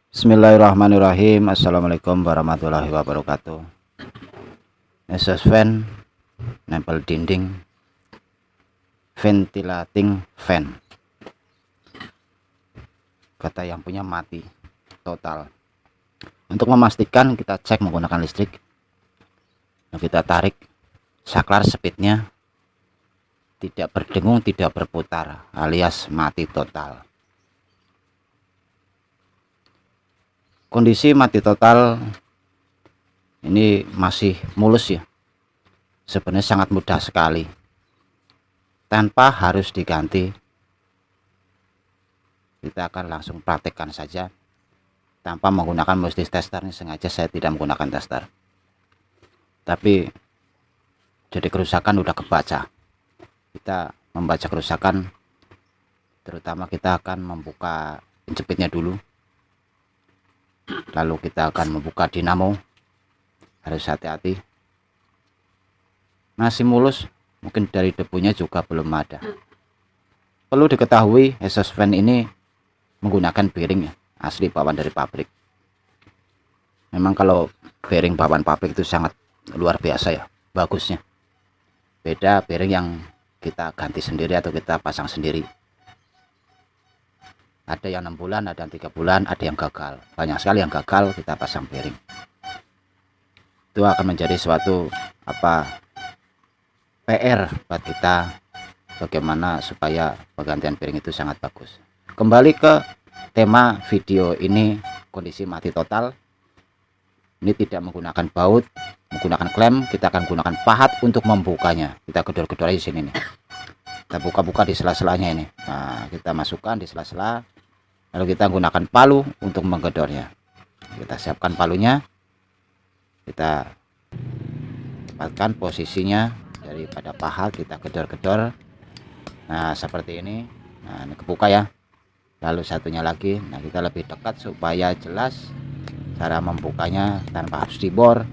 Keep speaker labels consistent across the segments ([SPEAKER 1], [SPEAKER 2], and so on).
[SPEAKER 1] Bismillahirrahmanirrahim. Assalamualaikum warahmatullahi wabarakatuh. Exhaust fan nempel dinding, ventilating fan. Kata yang punya mati total. Untuk memastikan kita cek menggunakan listrik. Nah, kita tarik saklar, speednya tidak berdengung, tidak berputar, alias mati total. Kondisi mati total ini masih mulus ya, sebenarnya sangat mudah sekali, tanpa harus diganti. Kita akan langsung praktekkan saja tanpa menggunakan multi tester. Ini sengaja saya tidak menggunakan tester, tapi jadi kerusakan udah kebaca. Kita membaca kerusakan, terutama kita akan membuka penjepitnya dulu, lalu kita akan membuka dinamo. Harus hati-hati, masih mulus, mungkin dari debunya juga belum ada. Perlu diketahui, exhaust fan ini menggunakan bearing ya, asli bawaan dari pabrik. Memang kalau bearing bawaan pabrik itu sangat luar biasa ya bagusnya, beda bearing yang kita ganti sendiri atau kita pasang sendiri. Ada yang 6 bulan, ada yang 3 bulan, ada yang gagal. Banyak sekali yang gagal kita pasang bearing. Itu akan menjadi suatu PR buat kita, bagaimana supaya penggantian bearing itu sangat bagus. Kembali ke tema video ini, kondisi mati total. Ini tidak menggunakan baut, menggunakan klem, kita akan gunakan pahat untuk membukanya. Kita gedor-gedor di sini nih. Kita buka-buka di sela-selanya ini. Nah, kita masukkan di sela-sela. Lalu kita gunakan palu untuk menggedornya. Kita siapkan palunya, kita tempatkan posisinya daripada paha, kita gedor-gedor. Nah, seperti ini. Nah, ini kebuka ya. Lalu satunya lagi. Nah, kita lebih dekat supaya jelas cara membukanya tanpa harus dibor.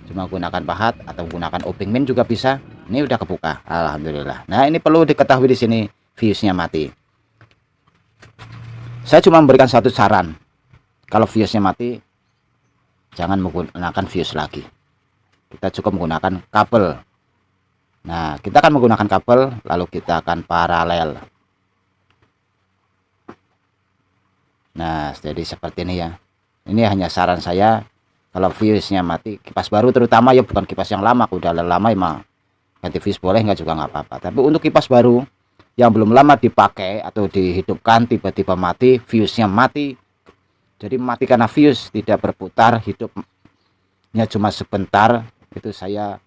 [SPEAKER 1] Cuma gunakan pahat atau gunakan uping min juga bisa. Ini udah kebuka, alhamdulillah. Nah, ini perlu diketahui di sini, fuse-nya mati. Saya cuma memberikan satu saran, kalau fuse-nya mati jangan menggunakan fuse lagi, kita cukup menggunakan kabel. Nah, kita akan menggunakan kabel, lalu kita akan paralel. Nah, jadi seperti ini ya. Ini hanya saran saya, kalau fuse-nya mati, kipas baru terutama ya, bukan kipas yang lama. Udah lama emang ganti fuse boleh, nggak juga nggak apa-apa. Tapi untuk kipas baru yang belum lama dipakai atau dihidupkan, tiba-tiba mati, fuse-nya mati. Jadi mati karena fuse tidak berputar, hidupnya cuma sebentar. Itu saya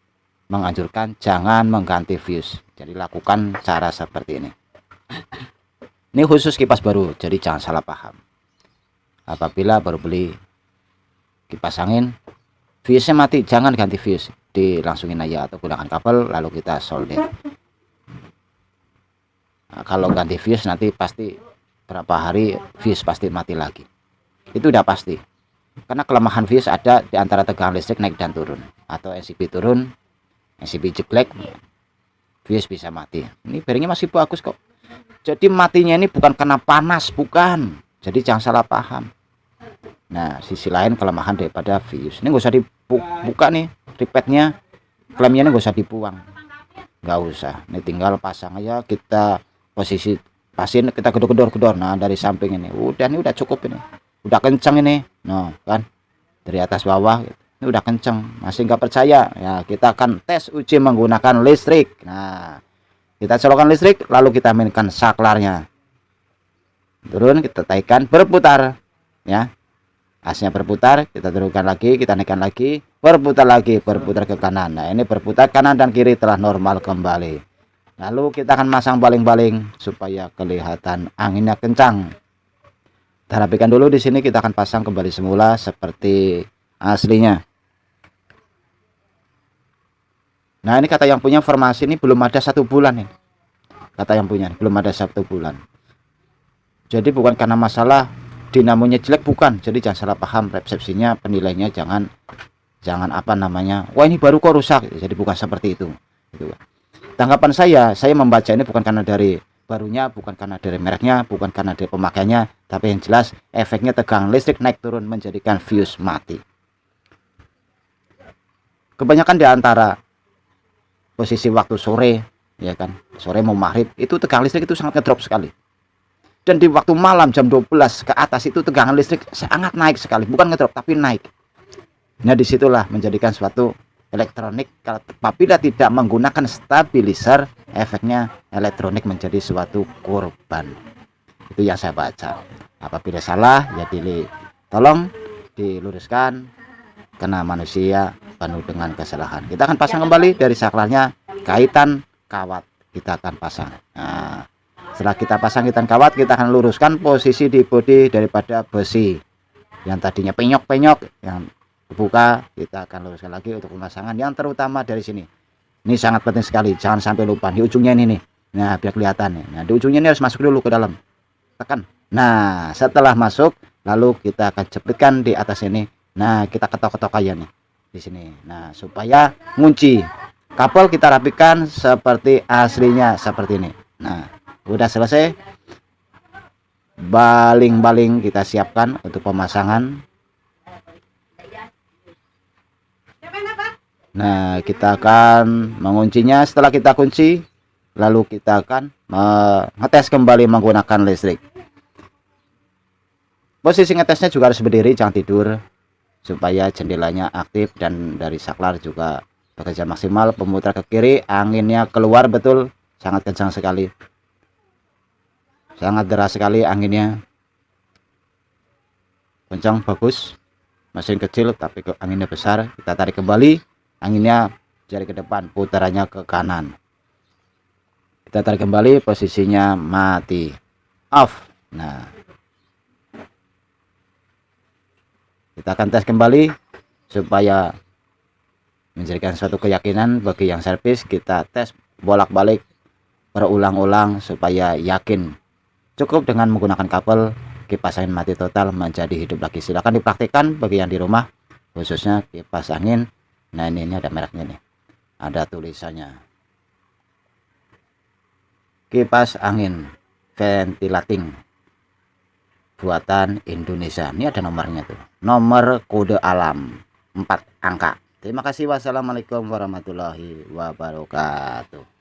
[SPEAKER 1] menganjurkan jangan mengganti fuse. Jadi lakukan cara seperti ini. Ini khusus kipas baru, jadi jangan salah paham. Apabila baru beli kipas angin, fuse-nya mati, jangan ganti fuse, dilangsungin aja atau gunakan kabel lalu kita solder. Nah, kalau ganti fuse nanti pasti berapa hari fuse pasti mati lagi. Itu udah pasti. Karena kelemahan fuse ada di antara tegangan listrik naik dan turun, atau NCP turun, NCP jelek, fuse bisa mati. Ini bearingnya masih bagus kok. Jadi matinya ini bukan karena panas, bukan. Jadi jangan salah paham. Nah, sisi lain kelemahan daripada fuse. Ini nggak usah dibuka nih, ripetnya, klemnya ini nggak usah dibuang. Nggak usah. Ini tinggal pasang aja, kita posisi pasin, kita gedor-gedor. Nah, dari samping ini udah, ini udah cukup, ini udah kenceng ini. Nah, kan dari atas bawah ini udah kenceng. Masih nggak percaya ya, kita akan tes uji menggunakan listrik. Nah, kita colokkan listrik, lalu kita mainkan saklarnya, turun, kita taikkan, berputar ya, asnya berputar, kita turunkan lagi, kita naikkan lagi, berputar lagi, berputar ke kanan. Nah, ini berputar kanan dan kiri telah normal kembali. Lalu kita akan masang baling-baling supaya kelihatan anginnya kencang. Kita rapikan dulu di sini, kita akan pasang kembali semula seperti aslinya. Nah, ini kata yang punya informasi ini belum ada 1 bulan ini. Kata yang punya belum ada 1 bulan. Jadi bukan karena masalah dinamonya jelek, bukan. Jadi jangan salah paham persepsinya, penilainya jangan apa namanya, wah ini baru kok rusak. Jadi bukan seperti itu. Tanggapan saya membaca ini bukan karena dari barunya bukan karena dari mereknya, bukan karena dari pemakaiannya, tapi yang jelas efeknya tegangan listrik naik turun menjadikan fuse mati. Kebanyakan di antara posisi waktu sore, ya kan, sore mau maghrib, itu tegangan listrik itu sangat ngedrop sekali. Dan di waktu malam jam 12 ke atas itu tegangan listrik sangat naik sekali, bukan ngedrop tapi naik. Nah, disitulah menjadikan suatu elektronik apabila tidak menggunakan stabilizer, efeknya elektronik menjadi suatu korban. Itu yang saya baca. Apabila salah ya tolong diluruskan, karena manusia penuh dengan kesalahan. Kita akan pasang kembali dari saklarnya kaitan kawat, kita akan pasang. Nah, setelah kita pasang kaitan kawat, kita akan luruskan posisi di bodi daripada besi yang tadinya penyok-penyok, yang buka, kita akan luruskan lagi untuk pemasangan yang terutama dari sini. Ini sangat penting sekali, jangan sampai lupa di ujungnya ini nih. Nah, biar kelihatan nih. Nah, di ujungnya ini harus masuk dulu ke dalam. Tekan. Nah, setelah masuk, lalu kita akan jeplitkan di atas ini. Nah, kita ketok-ketok aja nih di sini. Nah, supaya ngunci. Kabel kita rapikan seperti aslinya seperti ini. Nah, udah selesai. Baling-baling kita siapkan untuk pemasangan. Nah, kita akan menguncinya. Setelah kita kunci, lalu kita akan ngetes kembali menggunakan listrik. Posisi ngetesnya juga harus berdiri, jangan tidur, supaya jendelanya aktif dan dari saklar juga bekerja maksimal. Pemutar ke kiri, anginnya keluar betul, sangat kencang sekali, sangat deras sekali anginnya, kencang, bagus. Mesin kecil tapi anginnya besar. Kita tarik kembali, anginnya jari ke depan, putarannya ke kanan. Kita tarik kembali, posisinya mati, off. Nah, kita akan tes kembali supaya menjadikan suatu keyakinan bagi yang servis. Kita tes bolak-balik berulang-ulang supaya yakin. Cukup dengan menggunakan kabel, kipas angin mati total menjadi hidup lagi. Silahkan dipraktikkan bagi yang di rumah, khususnya kipas angin. Nah, ini ada mereknya nih, ada tulisannya, kipas angin ventilating buatan Indonesia. Ini ada nomornya tuh, nomor kode alam 4 angka. Terima kasih. Wassalamualaikum warahmatullahi wabarakatuh.